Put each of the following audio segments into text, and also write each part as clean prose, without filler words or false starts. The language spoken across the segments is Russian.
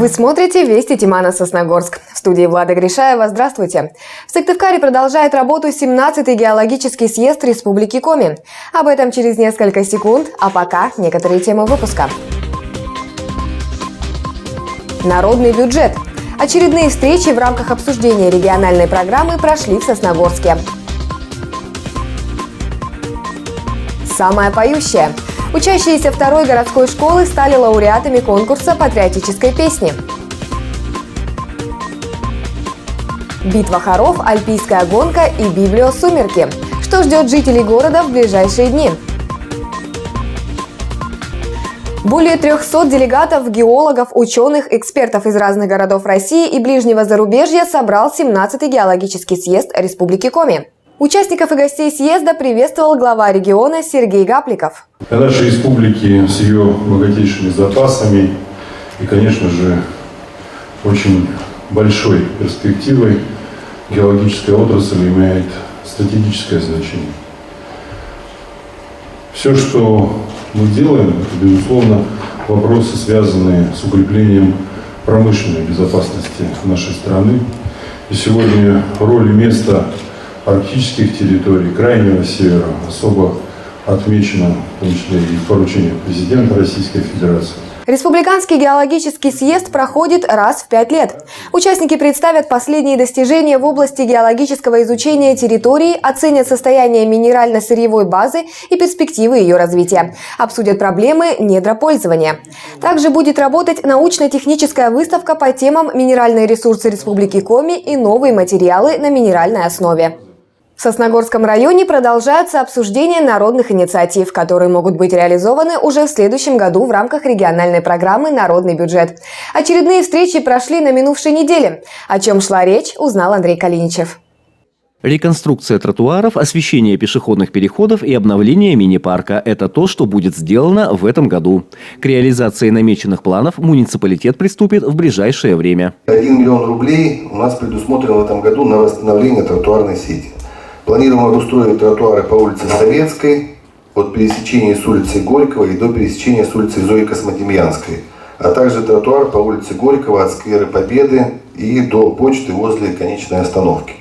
Вы смотрите «Вести Тимана Сосногорск». В студии Влада Гришаева. Здравствуйте. В Сыктывкаре продолжает работу 17-й геологический съезд Республики Коми. Об этом через несколько секунд, а пока некоторые темы выпуска. Народный бюджет. Очередные встречи в рамках обсуждения региональной программы прошли в Сосногорске. Самая поющая. Учащиеся второй городской школы стали лауреатами конкурса патриотической песни. Битва хоров, альпийская гонка и библиосумерки. Что ждет жителей города в ближайшие дни? Более 300 делегатов, геологов, ученых, экспертов из разных городов России и ближнего зарубежья собрал 17-й геологический съезд Республики Коми. Участников и гостей съезда приветствовал глава региона Сергей Гапликов. Для нашей республики с ее богатейшими запасами и, конечно же, очень большой перспективой геологическая отрасль имеет стратегическое значение. Все, что мы делаем, это, безусловно, вопросы, связанные с укреплением промышленной безопасности нашей страны. И сегодня роль и место арктических территорий, Крайнего Севера особо отмечено, в том числе и в поручениях президента Российской Федерации. Республиканский геологический съезд проходит раз в 5 лет. Участники представят последние достижения в области геологического изучения территории, оценят состояние минерально-сырьевой базы и перспективы ее развития, обсудят проблемы недропользования. Также будет работать научно-техническая выставка по темам минеральные ресурсы Республики Коми и новые материалы на минеральной основе. В Сосногорском районе продолжаются обсуждения народных инициатив, которые могут быть реализованы уже в следующем году в рамках региональной программы «Народный бюджет». Очередные встречи прошли на минувшей неделе. О чем шла речь, узнал Андрей Калиничев. Реконструкция тротуаров, освещение пешеходных переходов и обновление мини-парка – это то, что будет сделано в этом году. К реализации намеченных планов муниципалитет приступит в ближайшее время. 1 миллион рублей у нас предусмотрено в этом году на восстановление тротуарной сети. Планируем обустроить тротуары по улице Советской, от пересечения с улицы Горького и до пересечения с улицы Зои Космодемьянской, а также тротуар по улице Горького от сквера Победы и до почты возле конечной остановки.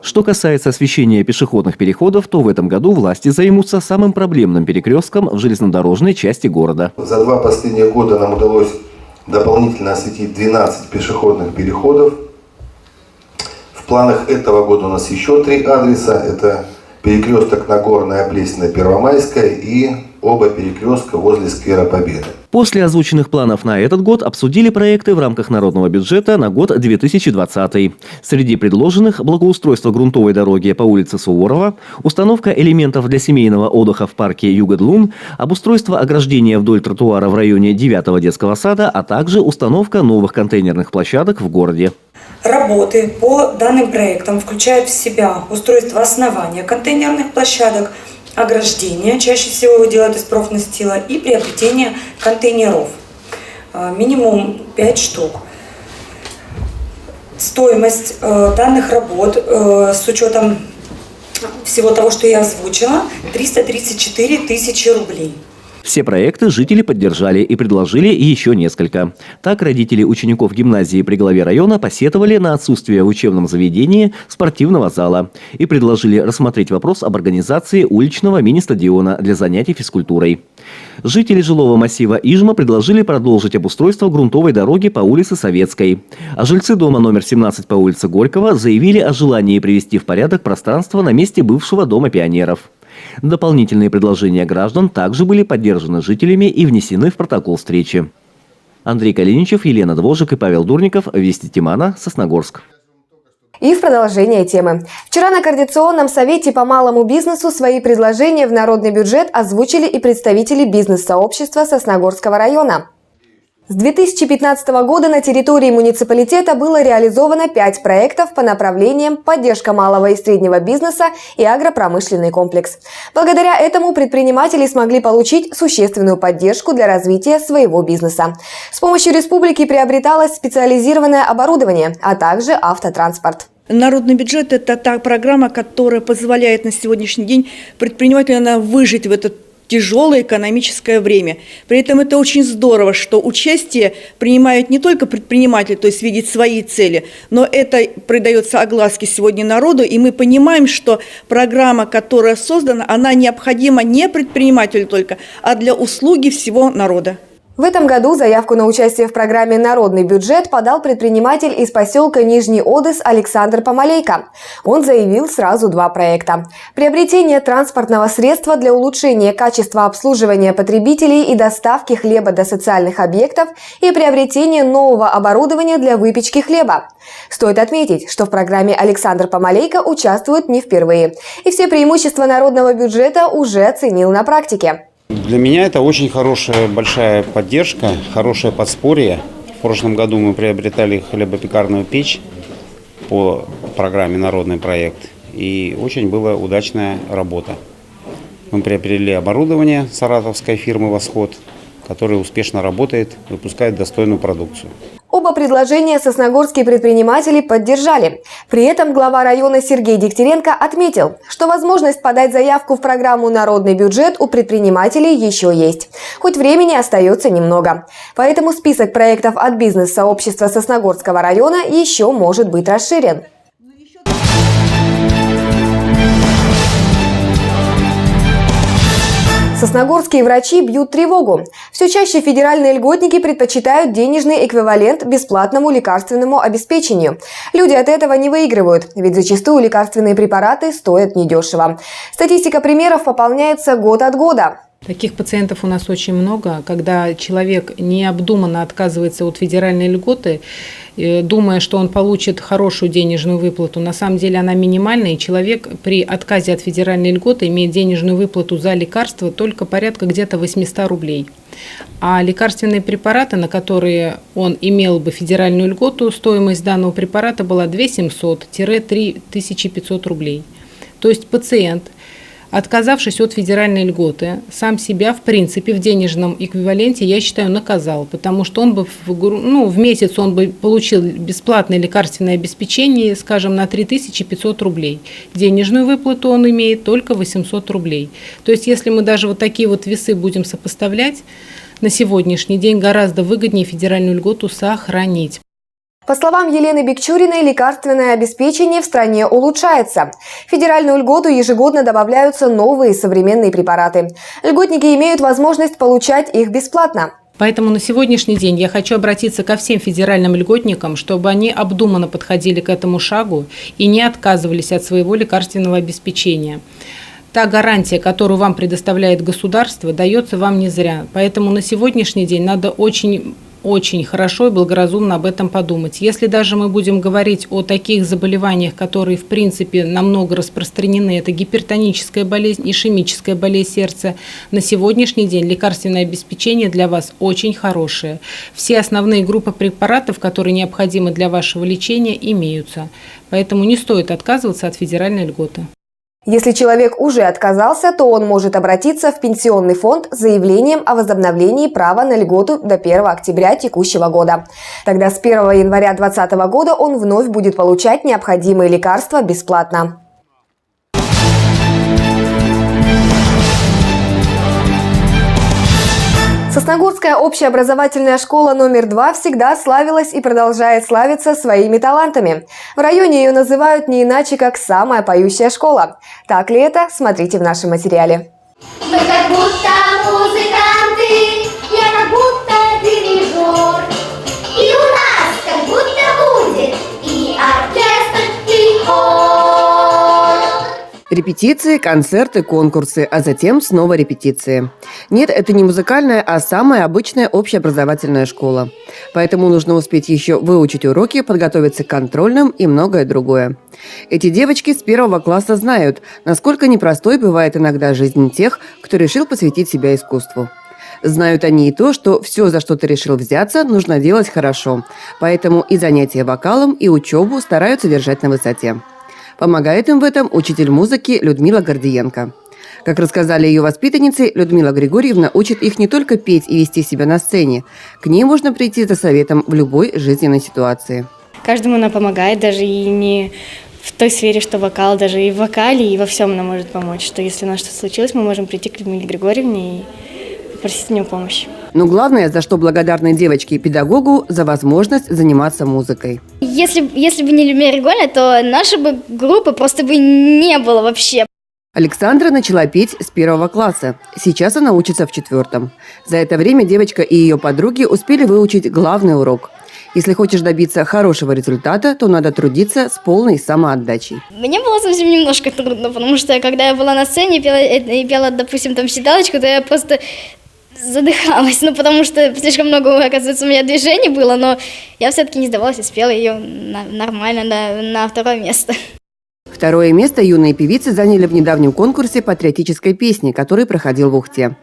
Что касается освещения пешеходных переходов, то в этом году власти займутся самым проблемным перекрестком в железнодорожной части города. За 2 последних года нам удалось дополнительно осветить 12 пешеходных переходов. В планах этого года у нас еще 3 адреса. Это перекресток Нагорная, Плесная, Первомайская и оба перекрестка возле сквера Победы. После озвученных планов на этот год обсудили проекты в рамках народного бюджета на год 2020. Среди предложенных – благоустройство грунтовой дороги по улице Суворова, установка элементов для семейного отдыха в парке Югодлун, обустройство ограждения вдоль тротуара в районе 9-го детского сада, а также установка новых контейнерных площадок в городе. Работы по данным проектам включают в себя устройство основания контейнерных площадок, ограждения, чаще всего его делают из профнастила, и приобретение контейнеров. Минимум 5 штук. Стоимость данных работ с учетом всего того, что я озвучила, 334 тысячи рублей. Все проекты жители поддержали и предложили еще несколько. Так, родители учеников гимназии при главе района посетовали на отсутствие в учебном заведении спортивного зала и предложили рассмотреть вопрос об организации уличного мини-стадиона для занятий физкультурой. Жители жилого массива Ижма предложили продолжить обустройство грунтовой дороги по улице Советской. А жильцы дома номер 17 по улице Горького заявили о желании привести в порядок пространство на месте бывшего дома пионеров. Дополнительные предложения граждан также были поддержаны жителями и внесены в протокол встречи. Андрей Калиничев, Елена Двожик и Павел Дурников. Вести Тимана, Сосногорск. И в продолжение темы. Вчера на Координационном совете по малому бизнесу свои предложения в народный бюджет озвучили и представители бизнес-сообщества Сосногорского района. С 2015 года на территории муниципалитета было реализовано 5 проектов по направлениям поддержка малого и среднего бизнеса и агропромышленный комплекс. Благодаря этому предприниматели смогли получить существенную поддержку для развития своего бизнеса. С помощью республики приобреталось специализированное оборудование, а также автотранспорт. Народный бюджет – это та программа, которая позволяет на сегодняшний день предпринимателю выжить в этот тяжелое экономическое время. При этом это очень здорово, что участие принимают не только предприниматели, то есть видеть свои цели, но это придается огласке сегодня народу, и мы понимаем, что программа, которая создана, она необходима не предпринимателю только, а для услуги всего народа. В этом году заявку на участие в программе «Народный бюджет» подал предприниматель из поселка Нижний Одес Александр Помалейко. Он заявил сразу два проекта. Приобретение транспортного средства для улучшения качества обслуживания потребителей и доставки хлеба до социальных объектов и приобретение нового оборудования для выпечки хлеба. Стоит отметить, что в программе Александр Помалейко участвует не впервые. И все преимущества народного бюджета уже оценил на практике. Для меня это очень хорошая, большая поддержка, хорошее подспорье. В прошлом году мы приобретали хлебопекарную печь по программе «Народный проект», и очень была удачная работа. Мы приобрели оборудование саратовской фирмы «Восход», которое успешно работает, выпускает достойную продукцию. Оба предложения сосногорские предприниматели поддержали. При этом глава района Сергей Дегтяренко отметил, что возможность подать заявку в программу «Народный бюджет» у предпринимателей еще есть. Хоть времени остается немного. Поэтому список проектов от бизнес-сообщества Сосногорского района еще может быть расширен. Сосногорские врачи бьют тревогу. Все чаще федеральные льготники предпочитают денежный эквивалент бесплатному лекарственному обеспечению. Люди от этого не выигрывают, ведь зачастую лекарственные препараты стоят недешево. Статистика примеров пополняется год от года. Таких пациентов у нас очень много, когда человек необдуманно отказывается от федеральной льготы, думая, что он получит хорошую денежную выплату. На самом деле она минимальная, и человек при отказе от федеральной льготы имеет денежную выплату за лекарства только порядка где-то 800 рублей. А лекарственные препараты, на которые он имел бы федеральную льготу, стоимость данного препарата была 2700-3500 рублей. То есть пациент, отказавшись от федеральной льготы, сам себя, в принципе, в денежном эквиваленте, я считаю, наказал, потому что он бы в месяц он бы получил бесплатное лекарственное обеспечение, скажем, на 3500 рублей. Денежную выплату он имеет только 800 рублей. То есть, если мы даже вот такие вот весы будем сопоставлять, на сегодняшний день гораздо выгоднее федеральную льготу сохранить. По словам Елены Бекчуриной, лекарственное обеспечение в стране улучшается. В федеральную льготу ежегодно добавляются новые современные препараты. Льготники имеют возможность получать их бесплатно. Поэтому на сегодняшний день я хочу обратиться ко всем федеральным льготникам, чтобы они обдуманно подходили к этому шагу и не отказывались от своего лекарственного обеспечения. Та гарантия, которую вам предоставляет государство, дается вам не зря. Поэтому на сегодняшний день надо очень хорошо и благоразумно об этом подумать. Если даже мы будем говорить о таких заболеваниях, которые в принципе намного распространены, это гипертоническая болезнь, ишемическая болезнь сердца, на сегодняшний день лекарственное обеспечение для вас очень хорошее. Все основные группы препаратов, которые необходимы для вашего лечения, имеются. Поэтому не стоит отказываться от федеральной льготы. Если человек уже отказался, то он может обратиться в пенсионный фонд с заявлением о возобновлении права на льготу до 1 октября текущего года. Тогда с 1 января 2020 года он вновь будет получать необходимые лекарства бесплатно. Сосногорская общеобразовательная школа номер 2 всегда славилась и продолжает славиться своими талантами. В районе ее называют не иначе, как «самая поющая школа». Так ли это? Смотрите в нашем материале. Мы как будто музыканты, я как будто дирижер. И у нас как будто будет и оркестр, и хор. Репетиции, концерты, конкурсы, а затем снова репетиции. Нет, это не музыкальная, а самая обычная общеобразовательная школа. Поэтому нужно успеть еще выучить уроки, подготовиться к контрольным и многое другое. Эти девочки с 1 класса знают, насколько непростой бывает иногда жизнь тех, кто решил посвятить себя искусству. Знают они и то, что все, за что ты решил взяться, нужно делать хорошо. Поэтому и занятия вокалом, и учебу стараются держать на высоте. Помогает им в этом учитель музыки Людмила Гордиенко. Как рассказали ее воспитанницы, Людмила Григорьевна учит их не только петь и вести себя на сцене. К ней можно прийти за советом в любой жизненной ситуации. Каждому она помогает, даже и не в той сфере, что вокал, даже и в вокале, и во всем нам может помочь. Что если у нас что-то случилось, мы можем прийти к Людмиле Григорьевне и попросить у нее помощи. Но главное, за что благодарны девочке и педагогу, за возможность заниматься музыкой. Если бы не Людмила Григорьевна, то нашей бы группы просто бы не было вообще. Александра начала петь с 1 класса. Сейчас она учится в 4. За это время девочка и ее подруги успели выучить главный урок. Если хочешь добиться хорошего результата, то надо трудиться с полной самоотдачей. Мне было совсем немножко трудно, потому что когда я была на сцене и пела, допустим, там считалочку, то я просто задыхалась, потому что слишком много, оказывается, у меня движений было, но я все-таки не сдавалась и спела ее нормально на 2 место. 2 место юные певицы заняли в недавнем конкурсе патриотической песни, который проходил в Ухте.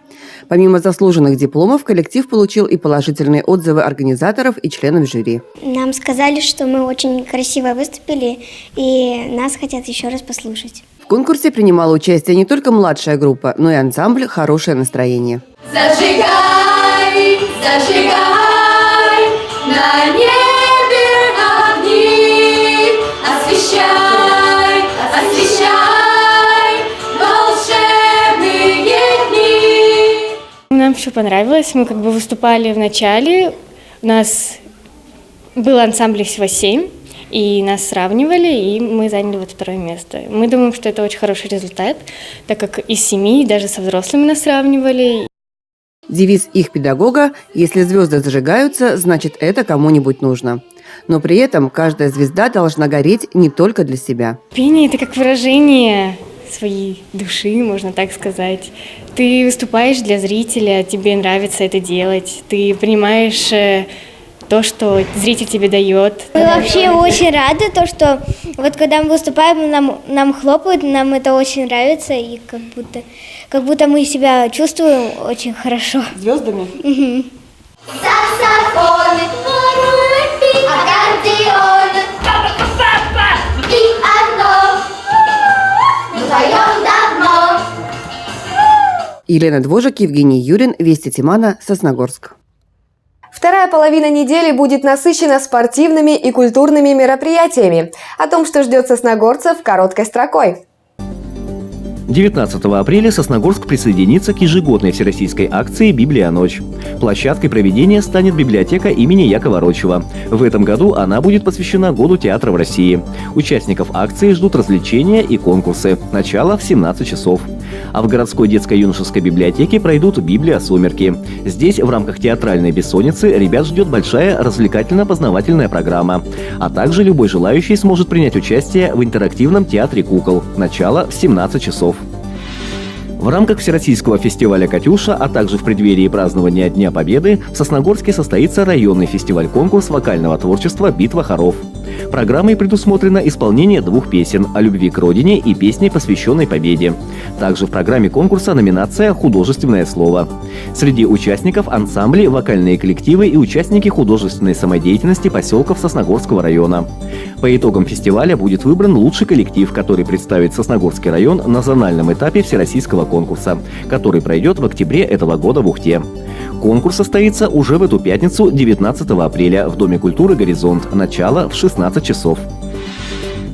Помимо заслуженных дипломов, коллектив получил и положительные отзывы организаторов и членов жюри. Нам сказали, что мы очень красиво выступили, и нас хотят еще раз послушать. В конкурсе принимала участие не только младшая группа, но и ансамбль «Хорошее настроение». Зажигай, зажигай, на небе огни, освещай, освещай волшебные дни. Нам все понравилось. Мы как бы выступали в начале. У нас был ансамбль всего 7, и нас сравнивали, и мы заняли вот 2 место. Мы думаем, что это очень хороший результат, так как из 7, даже со взрослыми нас сравнивали. Девиз их педагога «Если звезды зажигаются, значит, это кому-нибудь нужно». Но при этом каждая звезда должна гореть не только для себя. Пение – это как выражение своей души, можно так сказать. Ты выступаешь для зрителя, тебе нравится это делать, ты принимаешь то, что зритель тебе дает. Мы вообще очень рады, что вот когда мы выступаем, нам хлопают, нам это очень нравится, и как будто мы себя чувствуем очень хорошо. Звездами? Саксофоны, аккордеоны, и одно, мы поем давно. Елена Двожик, Евгений Юрин, Вести Тимана, Сосногорск. Вторая половина недели будет насыщена спортивными и культурными мероприятиями. О том, что ждет сосногорцев, короткой строкой. 19 апреля Сосногорск присоединится к ежегодной всероссийской акции «Библия. Ночь». Площадкой проведения станет библиотека имени Якова Рочева. В этом году она будет посвящена Году театра в России. Участников акции ждут развлечения и конкурсы. Начало в 17 часов. А в городской детско-юношеской библиотеке пройдут «Библия. Сумерки». Здесь в рамках театральной бессонницы ребят ждет большая развлекательно-познавательная программа. А также любой желающий сможет принять участие в интерактивном театре кукол. Начало в 17 часов. В рамках Всероссийского фестиваля «Катюша», а также в преддверии празднования Дня Победы в Сосногорске состоится районный фестиваль-конкурс вокального творчества «Битва хоров». Программой предусмотрено исполнение 2 песен о любви к родине и песни, посвященной победе. Также в программе конкурса номинация «Художественное слово». Среди участников ансамбли, вокальные коллективы и участники художественной самодеятельности поселков Сосногорского района. По итогам фестиваля будет выбран лучший коллектив, который представит Сосногорский район на зональном этапе всероссийского конкурса, который пройдет в октябре этого года в Ухте. Конкурс состоится уже в эту пятницу, 19 апреля, в Доме культуры «Горизонт». Начало в 16 часов.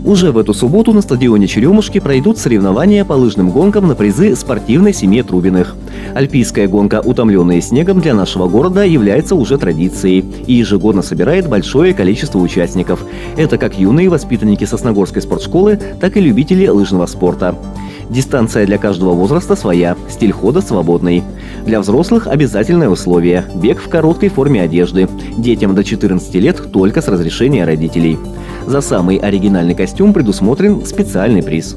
Уже в эту субботу на стадионе Черемушки пройдут соревнования по лыжным гонкам на призы спортивной семьи Трубиных. Альпийская гонка «Утомленные снегом» для нашего города является уже традицией и ежегодно собирает большое количество участников. Это как юные воспитанники Сосногорской спортшколы, так и любители лыжного спорта. Дистанция для каждого возраста своя, стиль хода свободный. Для взрослых обязательное условие – бег в короткой форме одежды. Детям до 14 лет только с разрешения родителей. За самый оригинальный костюм предусмотрен специальный приз.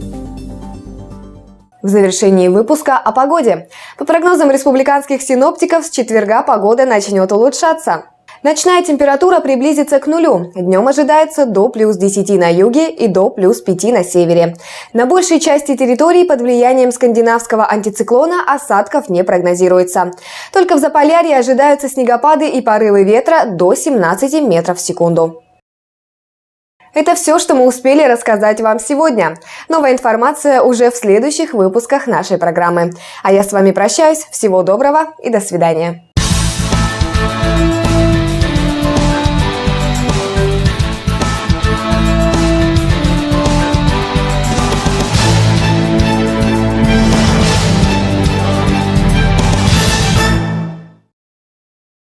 В завершении выпуска о погоде. По прогнозам республиканских синоптиков, с четверга погода начнет улучшаться. Ночная температура приблизится к нулю. Днем ожидается до +10 на юге и до +5 на севере. На большей части территории под влиянием скандинавского антициклона осадков не прогнозируется. Только в Заполярье ожидаются снегопады и порывы ветра до 17 метров в секунду. Это все, что мы успели рассказать вам сегодня. Новая информация уже в следующих выпусках нашей программы. А я с вами прощаюсь. Всего доброго и до свидания.